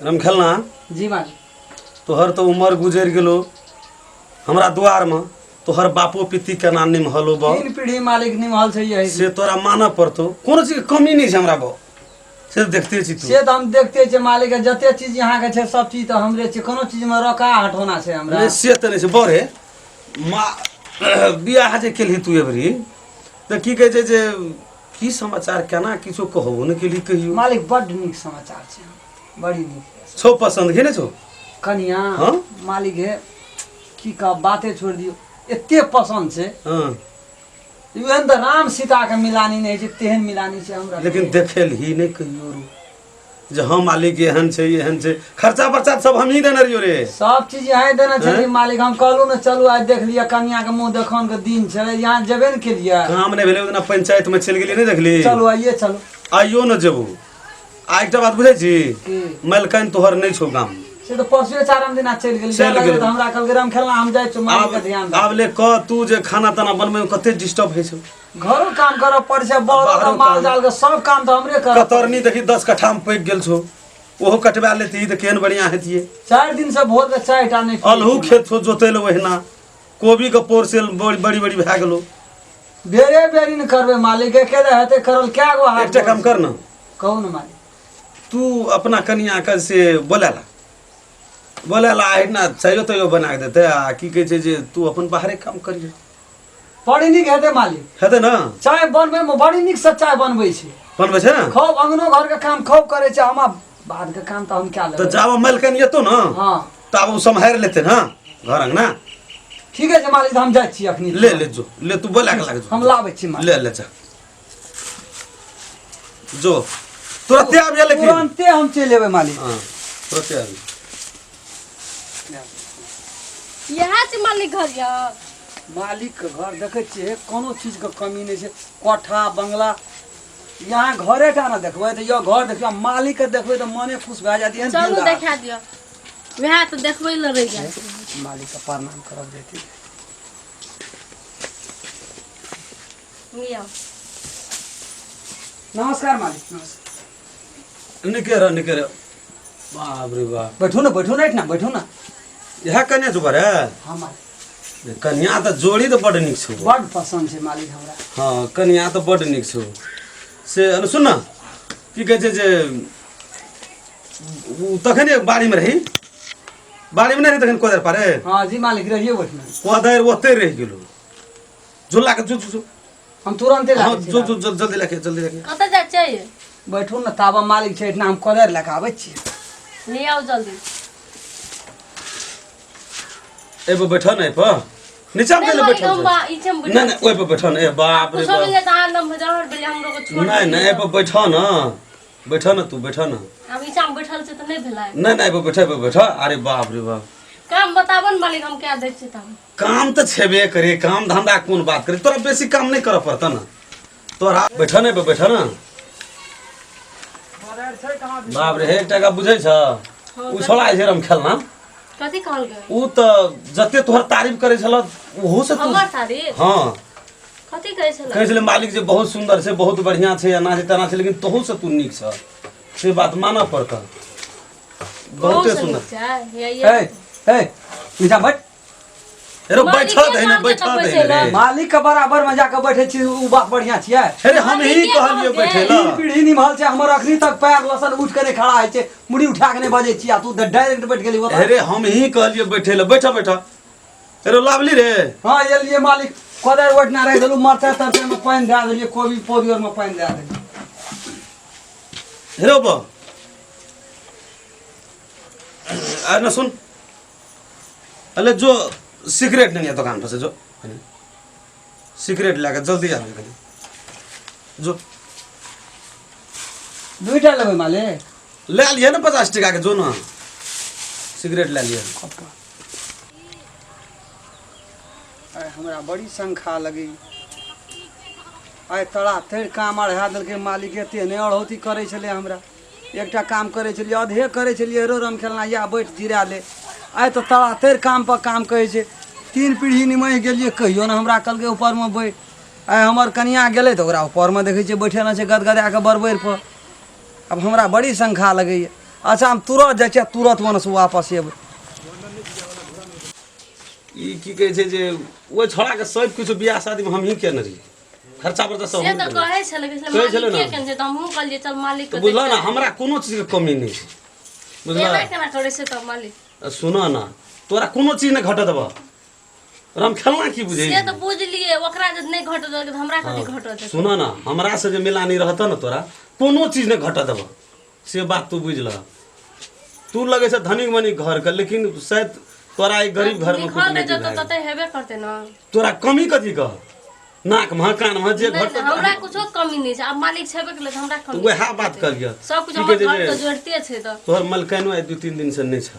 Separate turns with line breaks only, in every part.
रमखेलना
जी मालिक।
तोहर तो उम्र गुजर गेलो हमरा द्वार में तोहर बापो पिती के नाम निमहलो बा
3 पीढ़ी मालिक निमहल छै यही
से तोरा मानऽ पड़तो कोनो चीज के कमी नहीं छै हमरा बा से देखते छी तू
से तो हम देखते छे मालिक के जते चीज यहाँ के छे सब चीज तो हमरे छे कोनो चीज में रोकाहट होना छे हमरा
नहीं से तो नहीं छै बड़े माँ बियाह जे केलही तू एबरी तो की कहे छै जे की समाचार केना किछो कहबो ने केली कहियो
मालिक बड़ नीक समाचार छे बड़ी नीक
छो पसंद के ने छो
कनिया
हाँ?
मालिक है की का बातें छोड़ दियो एते पसंद छे
हां
एहन तो राम सीता के मिलानी नहीं छे तेहन मिलानी छे हमरा
लेकिन देखेल ही नहीं कहियो रो जे हम मालिक एहन छै खर्चा बर्चा सब हम ही देने रहियो रे
सब चीज यहाँ देना चाहिए मालिक हम कहलू न चलू आज देख लिया कन्या के मुंह देखन के दिन छे यहाँ जेबे न केलिए
काम नहीं भेले ओना पंचायत में चल गेली नहीं देखली
चलो आइए चलो
आइयो न जेबू आ एकटा बात बुझै छी
की
मलकान तोहर नहीं छौ गाम
से तो परसुए चारम दिन चल गेली
चल गेल।
तो हमरा कल ग्राम खेलना हम जाय छ मालिक के ध्यान दे
आब ले कह तू जे खाना ताना बनबे में कते डिस्टर्ब होइ छौ
घरो काम करब पड़ छे
बाहरो
बड़ माल
काम।
जाल के सब काम तो हमरे कर
कतरनी देखी 10 कट्ठा में पैक गेल छौ ओहो कटवा लेती तो केहन बढ़िया हेतिए
4 दिन से भोर के चाय टा नहीं
अलहू खेत छौ जोतेल ओहिना कोबी के पोर से बड़ी बड़ी भए गेलो
बेरे बेरी न करबे मालिक के रहते करल क्या गो हाथ
एकटा काम कर न
कहू न मालिक
तू अपना कनिया के से बोलेला ना चाहिए तो यो बना के देते आ की कहे छै जे तू अपन बाहरे काम करिए
बड़ी नीक हेते मालिक
हेते ना
चाय बनबे में बड़ी नीक से चाय बनबै छै
बनबै छै ना
खूब अंगनो घर के काम खूब करे छै हम बाद के काम तो हम क्या
तो
लेबै
जाब मलकन येतो ना
हां
तब उ सम्हार लेते ना घर अंगना
ठीक है मालिक हम जाय छी अखनी
ले ले जो ले तू बोला के लाग जो
हम लाबै छी मालिक
ले ले जा जो तुरंत आब या लेकिन
तुरंते हम चल लेबै मालिक
हां तुरंत आब
यहाँ से मालिक घर या
मालिक के घर देखे छिए कोनो चीज के कमी नहीं छै कोठा बंगला यहाँ घरे टा ना देखबै तो यो घर देखियो मालिक के देखबै तो मने खुश भए जाती है
चलो देखा दियो वहाँ तो देखबै ल रह गया
मालिक के प्रणाम करब देती
लिया
नमस्कार मालिक नमस्कार
निके रे बाप रे बाप
बैठो ना बैठो ना
यह कन्या जो बरे
हाँ मालिक
कन्या तो जोड़ी तो बड़ निक छौ
बड़ पसंद छै मालिक हमरा
हाँ कन्या तो बड़ निक छौ से अनु सुन ना की कहे छै जे उ तखने बाड़ी में रही बाड़ी में नहीं रही तखन कोदर पारे
हाँ जी मालिक रहिए बैठना
कोदर ओते रह गेलो झुला के जो
हम तुरंते
हाँ
लाबै छी
जो जल्दी लेके
कत जा चाहिए
बैठू ना ताबा मालिक छै इतना हम कोदर लेके आबै छी
ले आओ जल्दी
एबो बैठो नहीं पर नीचा में
नहीं
ले
मालिक
बैठो
हम बा इचे में
नहीं नहीं ओए पर बैठो ना ए बाप रे
कुछ
बाप
मिले तो आलम हजार बेले हम लोग को छोड़
नहीं नहीं एबो बैठो ना तू बैठो ना
हम इचा में बैठल से तो नहीं भेलाय
नहीं नहीं एबो बैठो अरे बाप रे बाप
काम बतावन मालिक हम क्या दे छी तम
काम तो छेबे करे काम धंधा कौन बात करे तोरा बेसी काम नहीं कर पड़ता ना तोरा बैठो ना बाप रे एक टका बुझै छ उ छोड़ा छै रम खेलना
कथि कहल गए
उ तो जते तोहर तारीफ करे छल ओहो से तू
हमर तारीफ
हां
कथि कहै छल
कहे छले मालिक जे बहुत सुंदर छै बहुत बढ़िया छै अना छै तना छै लेकिन तोहू से तू नीक छ से बात माना पड़ता बहुते सुंदर
ए ए नीचा बैठ
अरे बैठा दे रे
मालिक के बराबर में जाके बैठे छी उ बात बढ़िया छियै
अरे हम ही कहलिए बैठेला
पीढ़ी निमहल छै हमर अखनी तक पैर लसन उठ के नहीं खड़ा है छै मुड़ी उठा के नहीं बजे छी आ तू डायरेक्ट बैठ गेली बता
अरे हम ही कहलिए बैठेला बैठा अरे लावली रे
हां ये लिए मालिक कोदर बैठना रह देलु मरते तरते में पानी दे देलिए कोबी पोरियर में पानी दे देलिए
हेरो बा आ ना सुन अले जो सिगरेट नहीं है दुकान पर से जो सिगरेट लाके जल्दी आ जो
दुईटा लेबै मालिक
ले लिया ना 50 टका के जो ना सिगरेट ले लिया
अरे हमरा बड़ी शंखा लगी आइ तड़ा तड़ काम अढ़ा देलकै मालिक एते नहि अढ़ौती करै छलै हमरा एकटा काम करै छलियै अधे करै छलियै रो रम खेलना या बैठ जिरा ले आइ तो तड़ा तड़ काम पर काम कहै छै 3 पीढ़ी निमहि गेलियै कहियो ने हमरा कहलकै ऊपर में बैठ आइ हमर कनिया गेलै तऽ ओकरा ऊपर में देखै छियै बैठे न छै गदगदा के बरबैर पर अब हमरा बड़ी शंखा लगैए अच्छा हम तुरंत जाइ छियै तुरंत वहाँ से वापस एबै
ई की कहै छै जे ओइ छोड़ा के सब कुछ बियाह शादी में हम ही केने रही खर्चा बर्चा सब
से
हम
तो
केने
कहे छले कि
कहै छलै
मालिक
ने।
के केन छै त हमहु कहलिए चल मालिक
तो
के
बुझला ना हमरा कोनो चीज के कमी नहीं छै बुझला
एना केना करे छै त मालिक
सुना ना तोरा कोनो चीज नहीं घट देबा राम खेलना की बुझे
से तो बुझलिए ओकरा जे नहीं घट दे त हमरा कथि घट दे
सुना ना हमरा से जे मिला नहीं रहता ना तोरा कोनो चीज नहीं घट देबा से बात तू बुझ ल तू लगे छै धनिक मनी घर के लेकिन शायद तोरा एक गरीब घर में
निखल
कुछ
दे
नहीं
जतो तते हेबे करते ना
तोरा कमी कथी कह नाक में कान में जे घट
हमरा कुछो कमी नहीं छै अब मालिक छेबे केले त हमरा कमी
वह बात करिया
सब कुछ हमर घर तो जोड़ते छै त
तोहर मलकानो आई 2-3 दिन से नहीं छ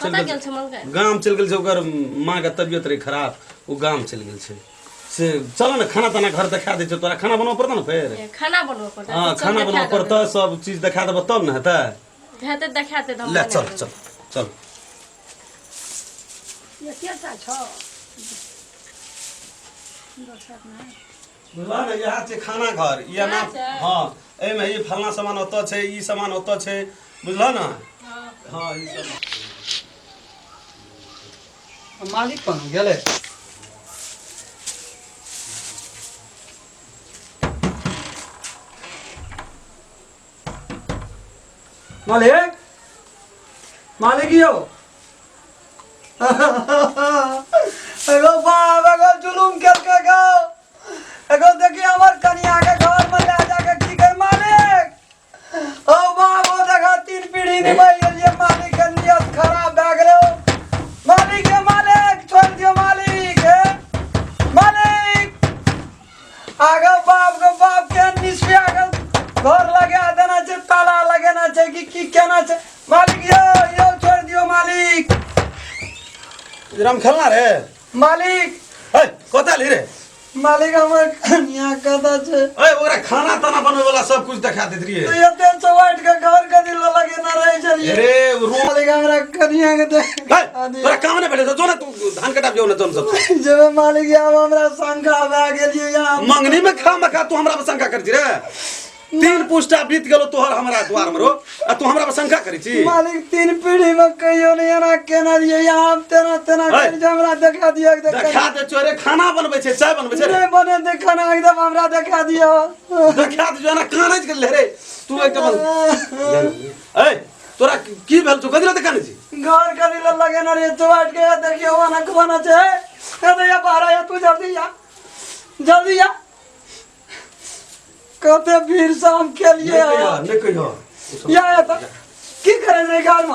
कतऽ गेल छै मलका
गाम चल गेल छै ओकर माँ के तबियत रही खराब वो गाम चल गेल छै से चल ना खाना ताना घर दिखा दे तोरा खाना बनाबे पड़ता ना फिर
खाना बनबो पड़ता
हाँ खाना बनाबे पड़ता सब चीज दिखा देबो तब ना हेतै
हेते देखाते त हम
ले
बना
चल
देबै।
चल चल
ये केटा छ
बुझला ना यहाँ छै खाना घर ये ना
यहाँ छै?
हाँ ए में ये फलना सामान ओतऽ छै ई सामान ओतऽ छै बुझला ना हाँ ई सब
मालिक कहाँ गेलै मालिक मालिक यौ एगो बाप एगो जुलुम केलकै गो एगो देखी हमर कनिया के घर में ले जाके की कर मालिक ओ बाप ओ देखा 3 पीढ़ी निभाई गेलिए मालिक के नियत खराब भए गेलै मालिक के मालिक छोड़ दियो मालिक मालिक आगे बाप के निस्फिया के घर लगा देना छै ताला लगाना छै कि की केना छै मालिक यो छोड़ दियो मालिक
राम खेलना रे
मालिक
ए कतऽ ली रे
मालिक हमर कनिया कतऽ छै
ए ओकरा खाना ताना बनवे वाला सब कुछ दिखा देत रहिए
तो एते चौवाट के घर कथी ल लगेना रहै छलिए
अरे रो
मालिक हमरा कनिया के दे
तोरा काम नहीं बैठे जो ना तू धान कटाब जो ना तुम सब
जब मालिक अब हमरा शंका भए गेलिए यहाँ
मंगनी में खा मखा तू हमरा पर शंका करती रे 3 पुष्टा बीत गेलो तोहर हमरा द्वार में रो आ तू हमरा पर शंका करी छी
मालिक 3 पीढ़ी में कहियो नहीं एना केना दिए यहाँ तेना तेना कर हमरा देखा दियो
देखा दे चोरे खाना बनबै छै चाय बनबै छै रे
नहीं बने दे खाना एकदम हमरा देखा दियो
देखा दे जो ना कानज के ले रे तू एकदम ए तोरा की भेल तू कथि ल देखा छी
घर कथी ल लगेना रे चौवाट के देखियो वना कोना छै अरे या बाहर या तू जल्दी या कते भीड़ शाम के लिए
नहीं कहियो
या तो की करे रे घर में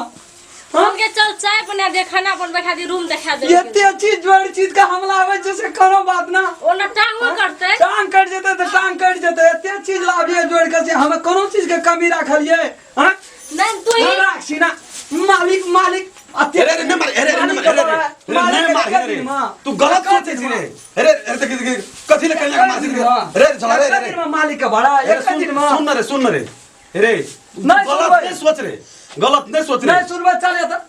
हम के चल चाय बना दे खाना बनबे खातिर रूम देखा दे
एते चीज जोड़ चीज का हमला आवे छै से कोनो बात ना
ओना टांगो करते
टांग कट जेते तो टांग कट जेते एते चीज लाभिए जोड़ के से हमें कोनो चीज के कमी राखलिए हां
नहीं तू ही
राखसी ना मालिक
अरे अरे नहीं मार अरे नहीं मार रे तू गलत सोचे छी रे अरे अरे कथि ले कन्या मार दी अरे चला रे
मालिक का बड़ा एक दिन में
सुन रे अरे गलत नहीं सोच रे गलत नहीं सोच रे
नहीं सुनबे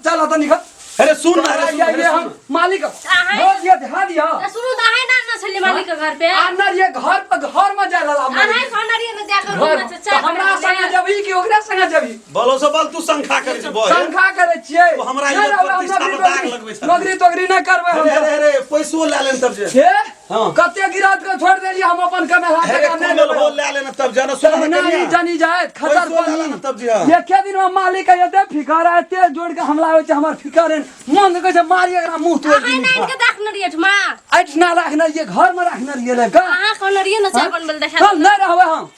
चल तो निकल
अरे सुन ना रे
ये हम मालिक
आहे।
बोल दिया ध्यान दिया
सुनु त आहे ना छली मालिक के घर पे
आनर ये घर में जा ला
आहे खंडरी न जाकर रूम में चाय
हमरा
बना
संगे जबी कि ओकरा संगे जबी
बोलो से बोल तू शंका करे छी बोल
शंका करे छियै
तो हमरा ये प्रतिष्ठा में दाग लगबै छ
नौकरी तोकरी नहीं करबे हम
अरे अरे पैसो ले लेन तब जे
छे
हां
कते गिरात के छोड़ देली हम अपन कमेला
अरे
काम नहीं
कुल हो ले लेना तब जाना सुन
नहीं जानी जाए खतर
पैसो ले लेना तब जे
ये के दिन में मालिक के एते फिकर है तेल जोड़ के हमला होय छै हमर फिकर है मन के छै मारी एकरा मुंह तोड़
आहे
दी
ना इनके देखन रिए ठमा
ऐठ ना रखना ये घर में रखना ये ले का
आहा खंडरी न चाय बनबे देखा
चल नहीं रहबे हम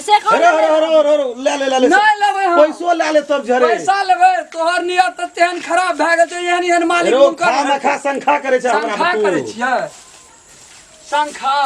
से कौन
अरे अरे अरे ले
नहीं लेबे हम
पैसो ले ले तब जे रे
पैसा लेबे तोहर नियत त तेहन खराब भए गेल छै एहन मालिक
अरे
मुंह
खा मखा शंका करे छै हमरा
शंखा
पर
करे
तू
छियै शंखा